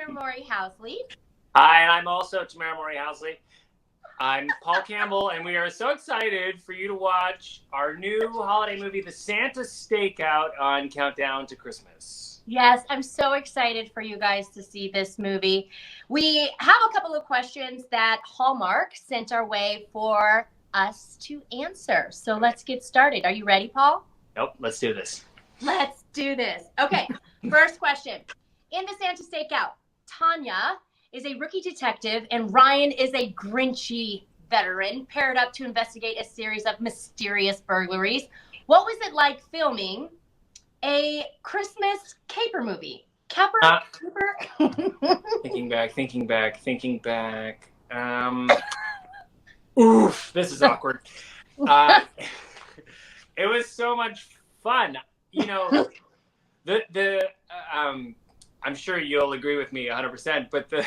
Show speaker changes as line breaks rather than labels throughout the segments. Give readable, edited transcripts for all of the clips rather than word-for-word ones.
Tamera Mowry-Housley.
Hi, and I'm also Tamera Mowry-Housley. I'm Paul Campbell, and we are so excited for you to watch our new holiday movie, The Santa Stakeout, on Countdown to Christmas.
Yes, I'm so excited for you guys to see this movie. We have a couple of questions that Hallmark sent our way for us to answer. So let's get started. Are you ready, Paul?
Nope, let's do this.
Let's do this. Okay, first question. In The Santa Stakeout, Tanya is a rookie detective and Ryan is a Grinchy veteran paired up to investigate a series of mysterious burglaries. What was it like filming a Christmas caper movie? Caper?
Thinking back. Oof, this is awkward. It was so much fun. You know, I'm sure you'll agree with me 100%, but the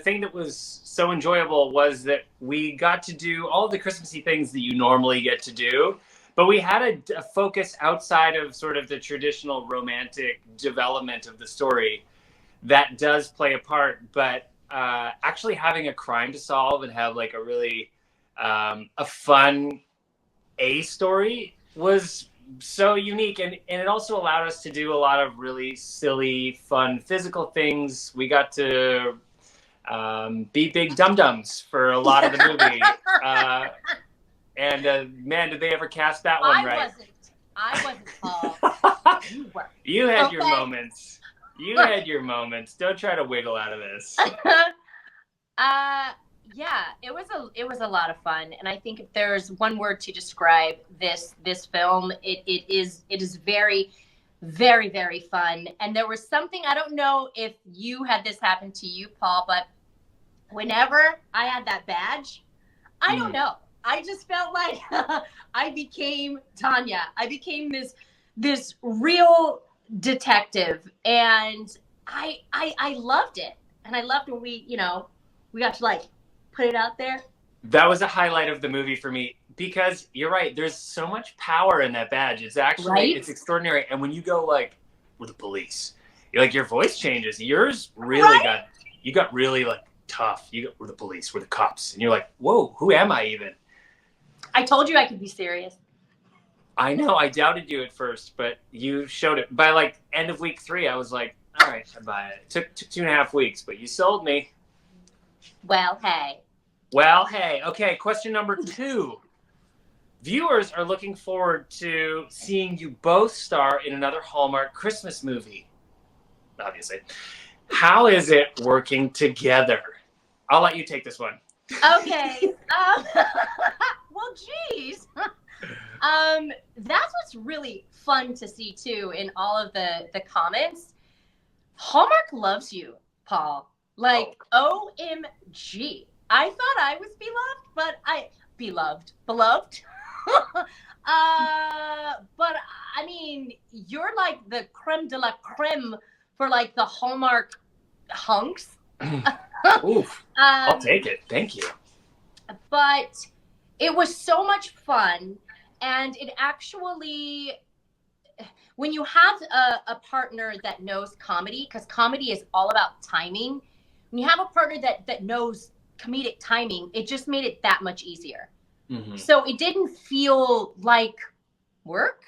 thing that was so enjoyable was that we got to do all the Christmassy things that you normally get to do, but we had a focus outside of sort of the traditional romantic development of the story that does play a part, but actually having a crime to solve and have like a really a fun story was so unique, and it also allowed us to do a lot of really silly, fun physical things. We got to be big dum-dums for a lot of the movie. Man, did they ever cast that one right?
I wasn't, Paul. You were.
You had your moments. You had your moments. Don't try to wiggle out of this.
Yeah, it was a lot of fun, and I think if there's one word to describe this film, it is very, very, very fun. And there was something, I don't know if you had this happen to you, Paul, but whenever I had that badge, I don't know, I just felt like I became Tanya. I became this real detective, and I loved it, and I loved when we got to like put it out there.
That was a highlight of the movie for me, because you're right, there's so much power in that badge. It's actually It's extraordinary. And when you go like, we're the police, you're like, your voice changes. Yours really got really like tough. We're the police, we're the cops, and you're like, whoa, who am I even?
I told you I could be serious.
I know, I doubted you at first, but you showed it. By like end of week 3, I was like, all right, I buy it. It took 2.5 weeks, but you sold me.
Well, hey.
Okay, question number 2. Viewers are looking forward to seeing you both star in another Hallmark Christmas movie, obviously. How is it working together? I'll let you take this one.
Okay. Well, geez. That's what's really fun to see, too, in all of the comments. Hallmark loves you, Paul. Like, OMG. I thought I was beloved, but beloved. But I mean, you're like the creme de la creme for like the Hallmark hunks.
Oof. I'll take it. Thank you.
But it was so much fun, and it actually, when you have a partner that knows comedy, because comedy is all about timing. When you have a partner that knows comedic timing, it just made it that much easier. Mm-hmm. So it didn't feel like work.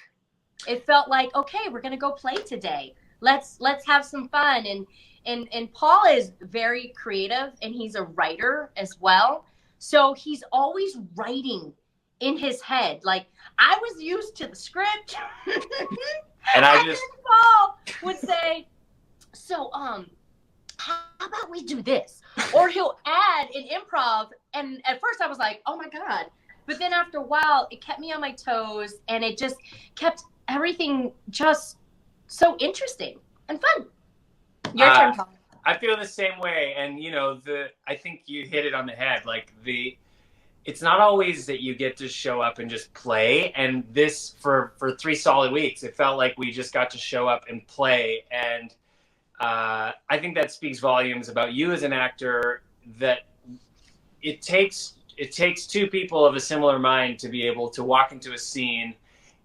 It felt like, okay, we're gonna go play today. Let's have some fun. And Paul is very creative, and he's a writer as well. So he's always writing in his head. Like, I was used to the script,
and
Paul would say, so how about we do this? Or he'll add an improv. And at first I was like, oh my God. But then after a while, it kept me on my toes, and it just kept everything just so interesting and fun. Your turn, Paul.
I feel the same way. And, I think you hit it on the head. Like, it's not always that you get to show up and just play. And this, for 3 solid weeks, it felt like we just got to show up and play. And I think that speaks volumes about you as an actor, that it takes 2 people of a similar mind to be able to walk into a scene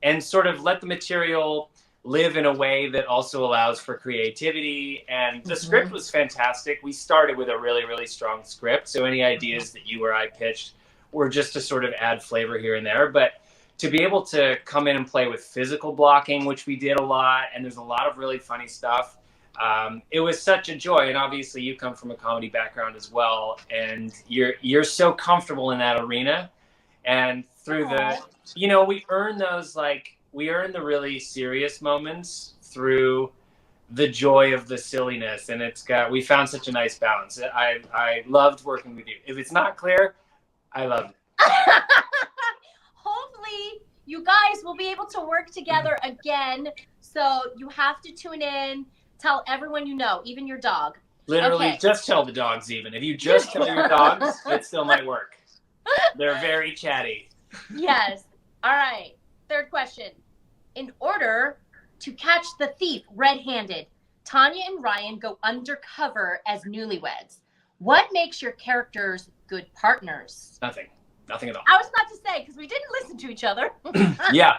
and sort of let the material live in a way that also allows for creativity. And the script was fantastic. We started with a really, really strong script. So any ideas that you or I pitched were just to sort of add flavor here and there. But to be able to come in and play with physical blocking, which we did a lot, and there's a lot of really funny stuff. It was such a joy. And obviously you come from a comedy background as well. And you're so comfortable in that arena. And through we earn those, we earn the really serious moments through the joy of the silliness. And we found such a nice balance. I loved working with you. If it's not clear, I loved it.
Hopefully you guys will be able to work together again. So you have to tune in, tell everyone you know, even your dog.
Literally, just tell the dogs even. If you just tell your dogs, it still might work. They're very chatty.
Yes. All right. Third question. In order to catch the thief red-handed, Tanya and Ryan go undercover as newlyweds. What makes your characters good partners?
Nothing at all.
I was about to say, because we didn't listen to each other.
Yeah.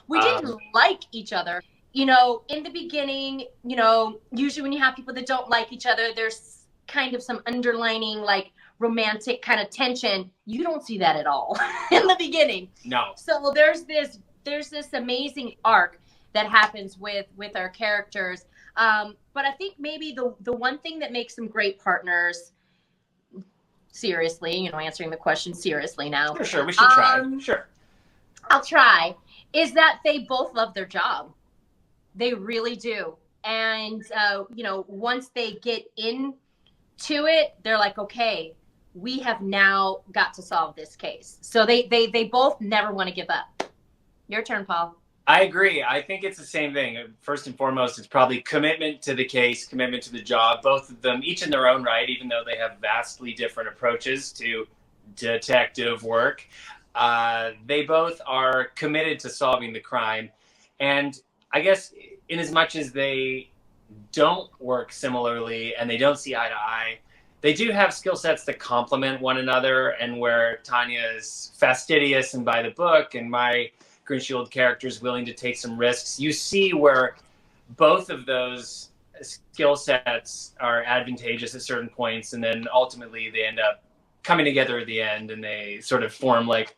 We didn't like each other. You know, in the beginning, you know, usually when you have people that don't like each other, there's kind of some underlining, like, romantic kind of tension. You don't see that at all in the beginning.
No.
So there's this amazing arc that happens with our characters. But I think maybe the one thing that makes them great partners, seriously, you know, answering the question seriously now.
Sure, we should try. Sure.
I'll try. Is that they both love their job. They really do. And, you know, once they get into it, they're like, okay, we have now got to solve this case. So they both never want to give up. Your turn, Paul.
I agree. I think it's the same thing. First and foremost, it's probably commitment to the case, commitment to the job. Both of them, each in their own right, even though they have vastly different approaches to detective work. They both are committed to solving the crime. And I guess in as much as they don't work similarly and they don't see eye to eye, they do have skill sets that complement one another, and where Tanya is fastidious and by the book, and my Green Shield character is willing to take some risks. You see where both of those skill sets are advantageous at certain points, and then ultimately they end up coming together at the end, and they sort of form like,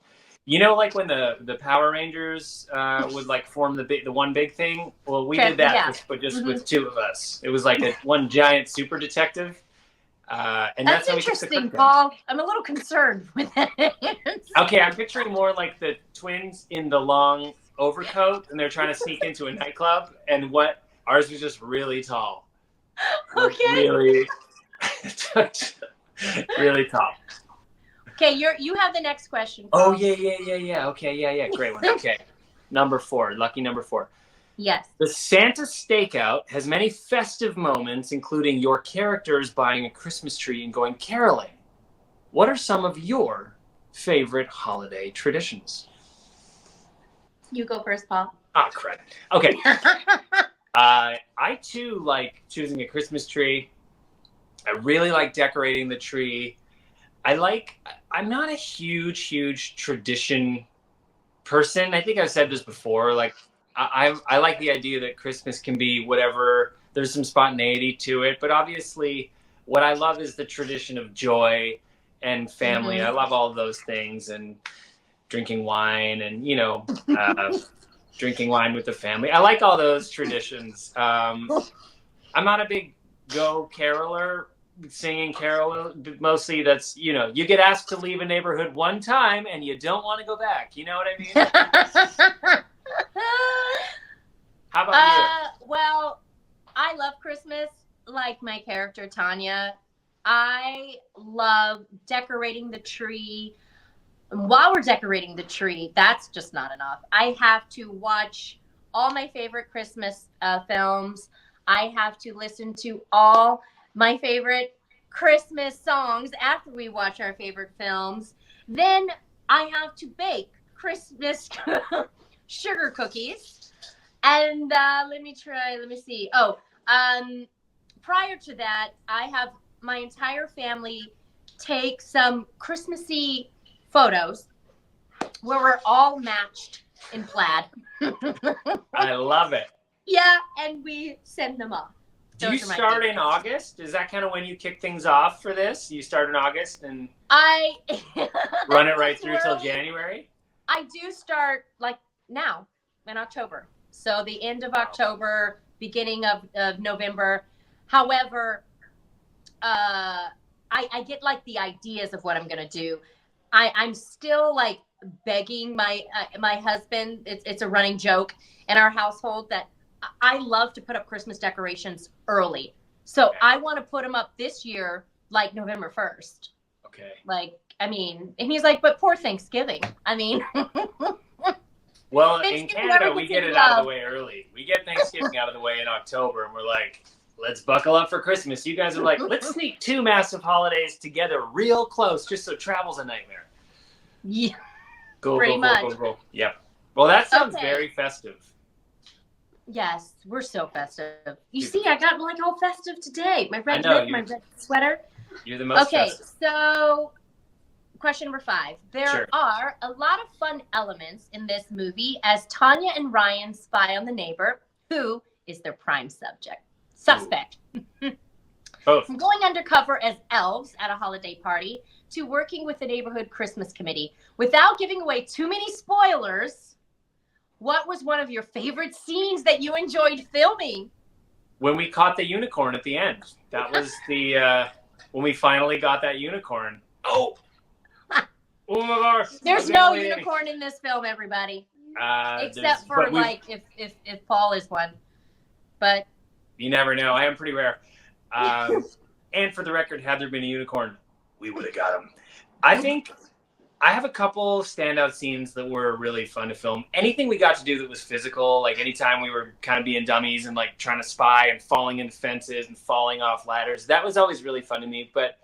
you know, like when the Power Rangers would like form the one big thing. Well, we did that, but just with two of us. It was like one giant super detective. And that's
interesting, Paul. I'm a little concerned with that.
Okay, I'm picturing more like the twins in the long overcoat, and they're trying to sneak into a nightclub. And ours was just really tall.
Okay.
Really, really tall.
Okay, you have the next question,
Oh
Paul.
yeah. Okay, yeah, great one. Okay, number 4, lucky number 4.
Yes.
The Santa Stakeout has many festive moments, including your characters buying a Christmas tree and going caroling. What are some of your favorite holiday traditions?
You go first, Paul.
Ah, crap. Okay. I too like choosing a Christmas tree. I really like decorating the tree. I'm not a huge tradition person. I think I've said this before. Like, I like the idea that Christmas can be whatever. There's some spontaneity to it, but obviously what I love is the tradition of joy and family. I love all of those things, and drinking wine and, you know, drinking wine with the family. I like all those traditions. I'm not a big go caroler, singing carol. Mostly that's, you know, you get asked to leave a neighborhood one time and you don't want to go back. You know what I mean? How about you?
Well, I love Christmas like my character Tanya. I love decorating the tree. And while we're decorating the tree, that's just not enough. I have to watch all my favorite Christmas films. I have to listen to all my favorite Christmas songs after we watch our favorite films. Then I have to bake Christmas sugar cookies. And let me see. Prior to that, I have my entire family take some Christmassy photos where we're all matched in plaid.
I love it.
Yeah, and we send them off.
Do you start in August? Is that kind of when you kick things off for this? You start in August and run it right through till January?
I do start like now in October. So the end of October, beginning of November. However, I get like the ideas of what I'm going to do. I'm still like begging my husband. It's a running joke in our household that I love to put up Christmas decorations early. So I want to put them up this year, like November 1st.
Okay.
Like, I mean, and he's like, but poor Thanksgiving. I mean.
Well, in Canada, we get it out of the way early. We get Thanksgiving out of the way in October, and we're like, let's buckle up for Christmas. You guys are like, let's sneak 2 massive holidays together real close, just so travel's a nightmare.
Yeah.
Pretty much. Go. Yeah. Well, that sounds very festive.
Yes, we're so festive. You see, I got like all festive today. My red sweater.
You're the most festive.
So question number 5. There are a lot of fun elements in this movie as Tanya and Ryan spy on the neighbor, who is their prime suspect.
Both.
From going undercover as elves at a holiday party to working with the neighborhood Christmas committee. Without giving away too many spoilers, what was one of your favorite scenes that you enjoyed filming?
When we caught the unicorn at the end. That was the when we finally got that unicorn. Oh my gosh!
There's no unicorn in this film, everybody, except for like if Paul is one. But
you never know. I am pretty rare. And for the record, had there been a unicorn, we would have got him. I think I have a couple standout scenes that were really fun to film. Anything we got to do that was physical, like anytime we were kind of being dummies and like trying to spy and falling into fences and falling off ladders, that was always really fun to me. But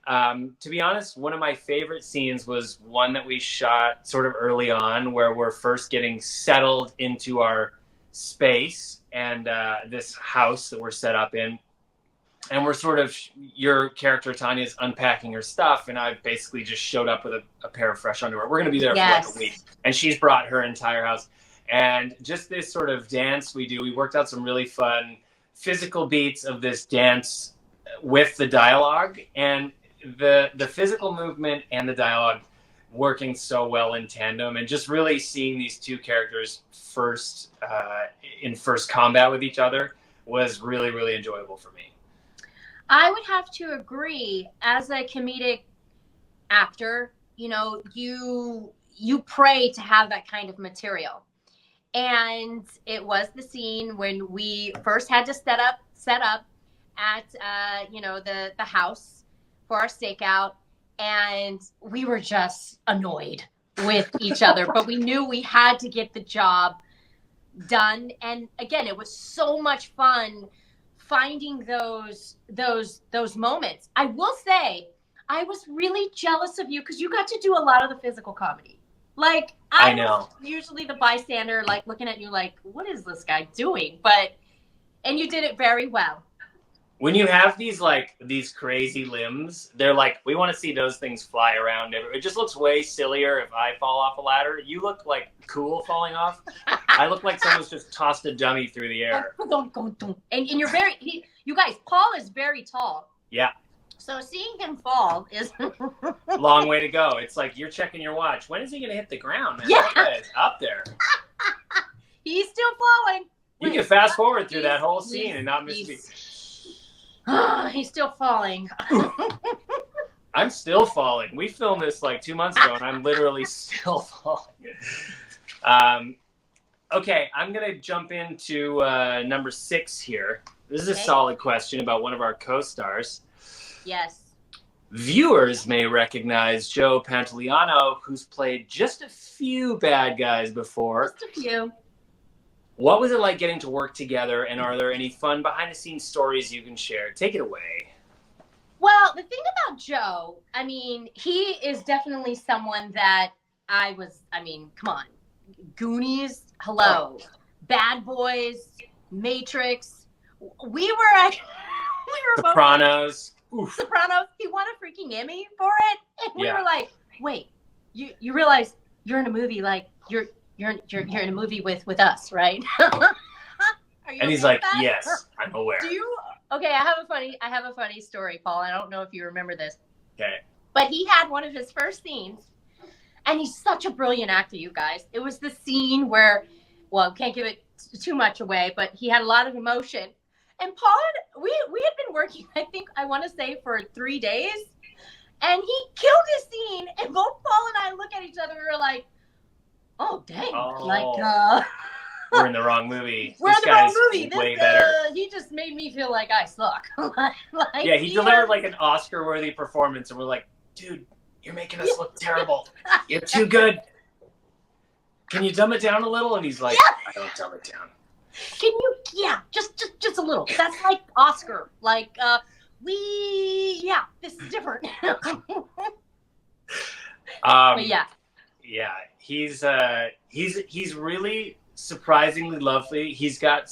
to be honest, one of my favorite scenes was one that we shot sort of early on where we're first getting settled into our space and this house that we're set up in. And we're sort of, your character, Tanya's unpacking her stuff, and I've basically just showed up with a pair of fresh underwear. We're going to be there for like a week. And she's brought her entire house. And just this sort of dance we do, we worked out some really fun physical beats of this dance with the dialogue. And the physical movement and the dialogue working so well in tandem, and just really seeing these two characters in first combat with each other was really, really enjoyable for me.
I would have to agree. As a comedic actor, you know, you pray to have that kind of material. And it was the scene when we first had to set up at the house for our stakeout, and we were just annoyed with each other, but we knew we had to get the job done. And again, it was so much fun finding those moments. I will say, I was really jealous of you because you got to do a lot of the physical comedy. Like, I know. Was usually the bystander, like looking at you like, what is this guy doing? And you did it very well.
When you have these crazy limbs, they're like, we want to see those things fly around. It just looks way sillier if I fall off a ladder. You look like cool falling off. I look like someone's just tossed a dummy through the air.
And you're you guys, Paul is very tall.
Yeah.
So seeing him fall is
long way to go. It's like you're checking your watch. When is he going to hit the ground, man?
Yeah.
That guy's up there.
He's still falling.
You can fast forward through that whole scene and not miss me.
He's still falling.
I'm still falling. We filmed this like 2 months ago, and I'm literally still falling. Okay, I'm going to jump into number 6 here. This is a solid question about one of our co-stars.
Yes.
Viewers may recognize Joe Pantoliano, who's played just a few bad guys before.
Just a few.
What was it like getting to work together, and are there any fun behind-the-scenes stories you can share? Take it away.
Well, the thing about Joe, I mean, he is definitely someone that come on. Goonies, hello. Oh. Bad Boys, Matrix. We were
Sopranos.
Both Sopranos. He won a freaking Emmy for it. And we were like, wait, you realize you're in a movie, like, you're in a movie with us, right? Are you
And he's
okay
like,
with that?
yes, I'm aware.
Okay, I have a funny story, Paul. I don't know if you remember this.
Okay.
But he had one of his first scenes, and he's such a brilliant actor, you guys. It was the scene where, well, can't give it too much away, but he had a lot of emotion. And Paul, we had been working, I want to say, for 3 days, and he killed his scene. And both Paul and I look at each other, we were like, oh, dang.
Oh. We're in the wrong movie.
We're in the wrong movie.
Way better.
He just made me feel like I suck.
Yeah, he delivered like an Oscar-worthy performance, and we're like, dude, you're making us look terrible. You're too good. Can you dumb it down a little? And he's like, I don't dumb it down.
Can you? Yeah, just a little. That's like Oscar. Like, this is different. But yeah.
Yeah, he's really surprisingly lovely. He's got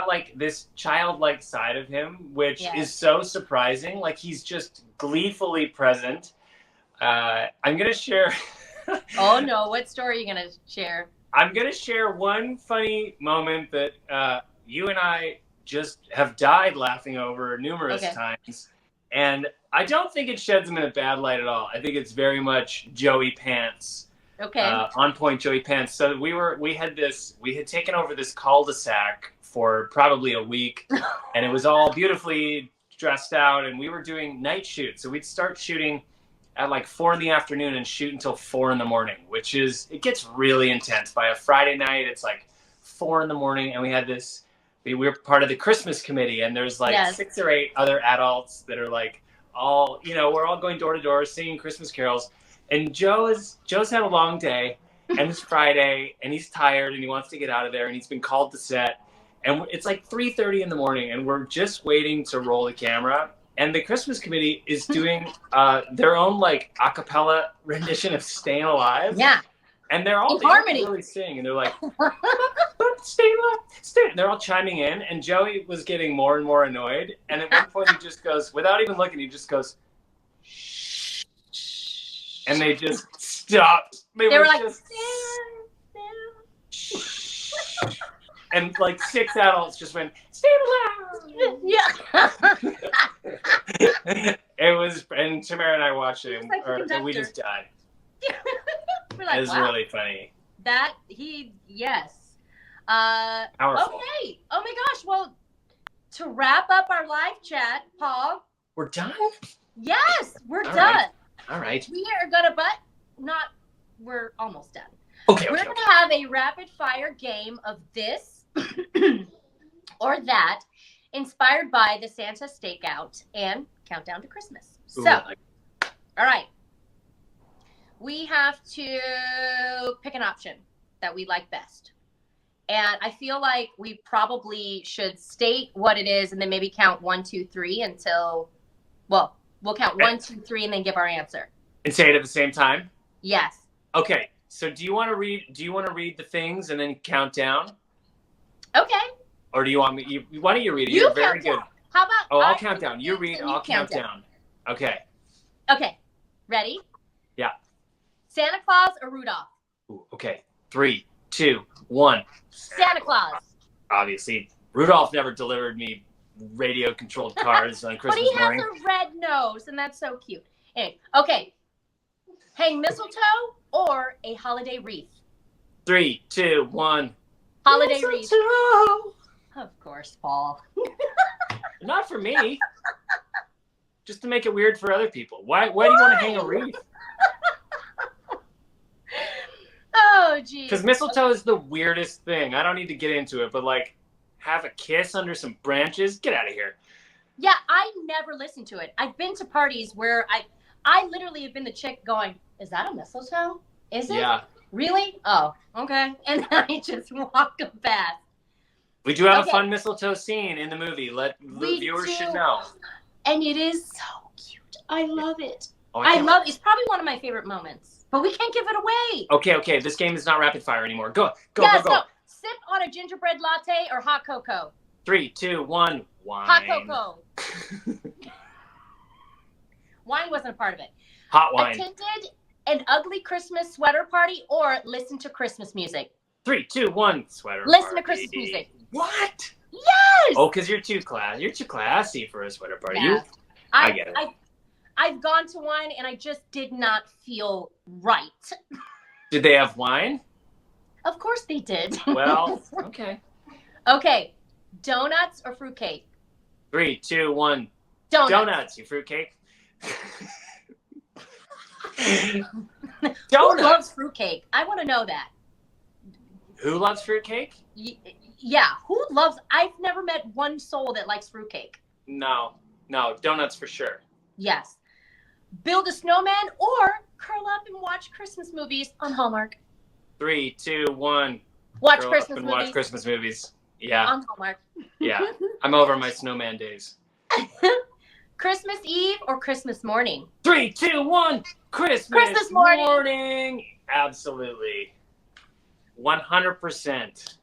like this childlike side of him, which is so surprising. Like, he's just gleefully present. I'm gonna share.
Oh no! What story are you gonna share?
I'm gonna share one funny moment that you and I just have died laughing over numerous times, and I don't think it sheds him in a bad light at all. I think it's very much Joey Pants.
Okay.
On point Joey Pants. So we had taken over this cul-de-sac for probably a week, and it was all beautifully dressed out, and we were doing night shoots. So we'd start shooting at like 4 p.m. and shoot until 4 a.m, which it gets really intense. By a Friday night, it's like 4 a.m, and we had this. We were part of the Christmas committee, and there's like 6 or 8 other adults that are like all, we're all going door to door singing Christmas carols. And Joe's had a long day, and it's Friday, and he's tired, and he wants to get out of there, and he's been called to set. And it's like 3:30 in the morning, and we're just waiting to roll the camera. And the Christmas committee is doing their own like a cappella rendition of "Staying Alive."
Yeah.
And they're all
harmony.
Really sing, and they're like, "Stay alive, stay." And they're all chiming in, and Joey was getting more and more annoyed. And at one point, he just goes, without even looking, he just goes, "Shh." And they just stopped. They were like, just, and like 6 adults just went, "Stay alive."
Yeah.
It was, and Tamera and I watched it, and we just died.
We're like,
it was really funny.
Powerful. Okay. Oh my gosh. Well, to wrap up our live chat, Paul.
We're done?
Yes, we're done.
Right. All right.
We are gonna, we're almost done.
Okay.
We're gonna have a rapid fire game of this or that, inspired by the Santa Stakeout and Countdown to Christmas.
Ooh,
so, all right. We have to pick an option that we like best. And I feel like we probably should state what it is and then maybe count 1, 2, 3 until, well, we'll count 1, 2, 3 and then give our answer.
And say it at the same time?
Yes.
Okay. So do you want to read the things and then count down?
Okay.
Or do you want me, why don't you read it?
You're
very good.
How about
I'll count down. You read, I'll count down. Okay.
Okay. Ready?
Yeah.
Santa Claus or Rudolph?
Ooh, okay. 3, 2, 1.
Santa Claus.
Obviously, Rudolph never delivered me radio-controlled cars on Christmas morning.
But he has a red nose, and that's so cute. Anyway, okay. Hang mistletoe or a holiday wreath?
3, 2, 1.
Holiday
mistletoe.
Wreath. Of course, Paul.
Not for me. Just to make it weird for other people. Why do you want to hang a wreath?
Oh, geez.
Because mistletoe is the weirdest thing. I don't need to get into it, but like, have a kiss under some branches? Get out of here.
Yeah, I never listen to it. I've been to parties where I literally have been the chick going, "Is that a mistletoe? Is it?
Yeah.
Really? Oh, okay." And I just walk past.
We do have a fun mistletoe scene in the movie. The viewers should know.
And it is so cute. I love it.
Oh,
I love it. It's probably one of my favorite moments. But we can't give it away.
Okay. This game is not rapid fire anymore. Go.
Sip on a gingerbread latte or hot cocoa?
3, 2, 1. Wine.
Hot cocoa. Wine wasn't a part of it.
Hot wine.
Attended an ugly Christmas sweater party or listen to Christmas music?
3, 2, 1. Sweater
Listen
party.
to Christmas music.
What?
Yes.
Oh, because you're too classy for a sweater party.
Yeah.
I get it.
I've gone to one and I just did not feel right.
Did they have wine?
Of course they did.
Well, okay.
Okay. Donuts or fruitcake?
3, 2, 1.
Donuts.
You fruitcake.
Who
Donuts.
loves fruitcake? I want to know that.
Who loves fruitcake?
Yeah. Who loves? I've never met one soul that likes fruitcake.
No, donuts for sure.
Yes. Build a snowman or curl up and watch Christmas movies on Hallmark.
3, 2, 1.
Watch
Curl
Christmas
up and
movies.
watch Christmas movies. Yeah.
On Hallmark.
Yeah. I'm over my snowman days.
Christmas Eve or Christmas morning?
3, 2, 1. Christmas morning. Absolutely. 100%.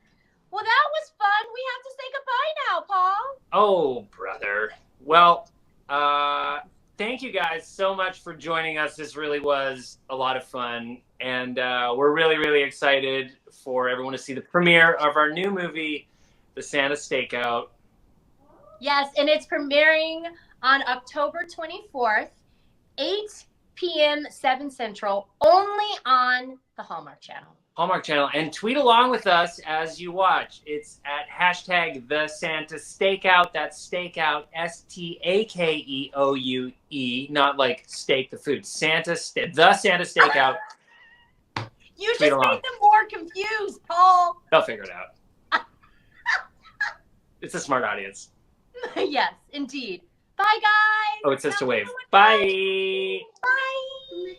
Well, that was fun. We have to say goodbye now, Paul.
Oh, brother. Well, thank you guys so much for joining us. This really was a lot of fun. And we're really, really excited for everyone to see the premiere of our new movie, The Santa Stakeout.
Yes, and it's premiering on October 24th, 8 p.m. 7 Central, only on the Hallmark Channel.
Hallmark Channel. And tweet along with us as you watch. It's at hashtag The Santa Stakeout. That's stakeout, STAKEOUE, not like steak the food. The Santa Stakeout.
You just made them more confused, Paul.
They'll figure it out. It's a smart audience.
Yes, indeed. Bye, guys.
Oh, it says to wave. Bye.
Bye.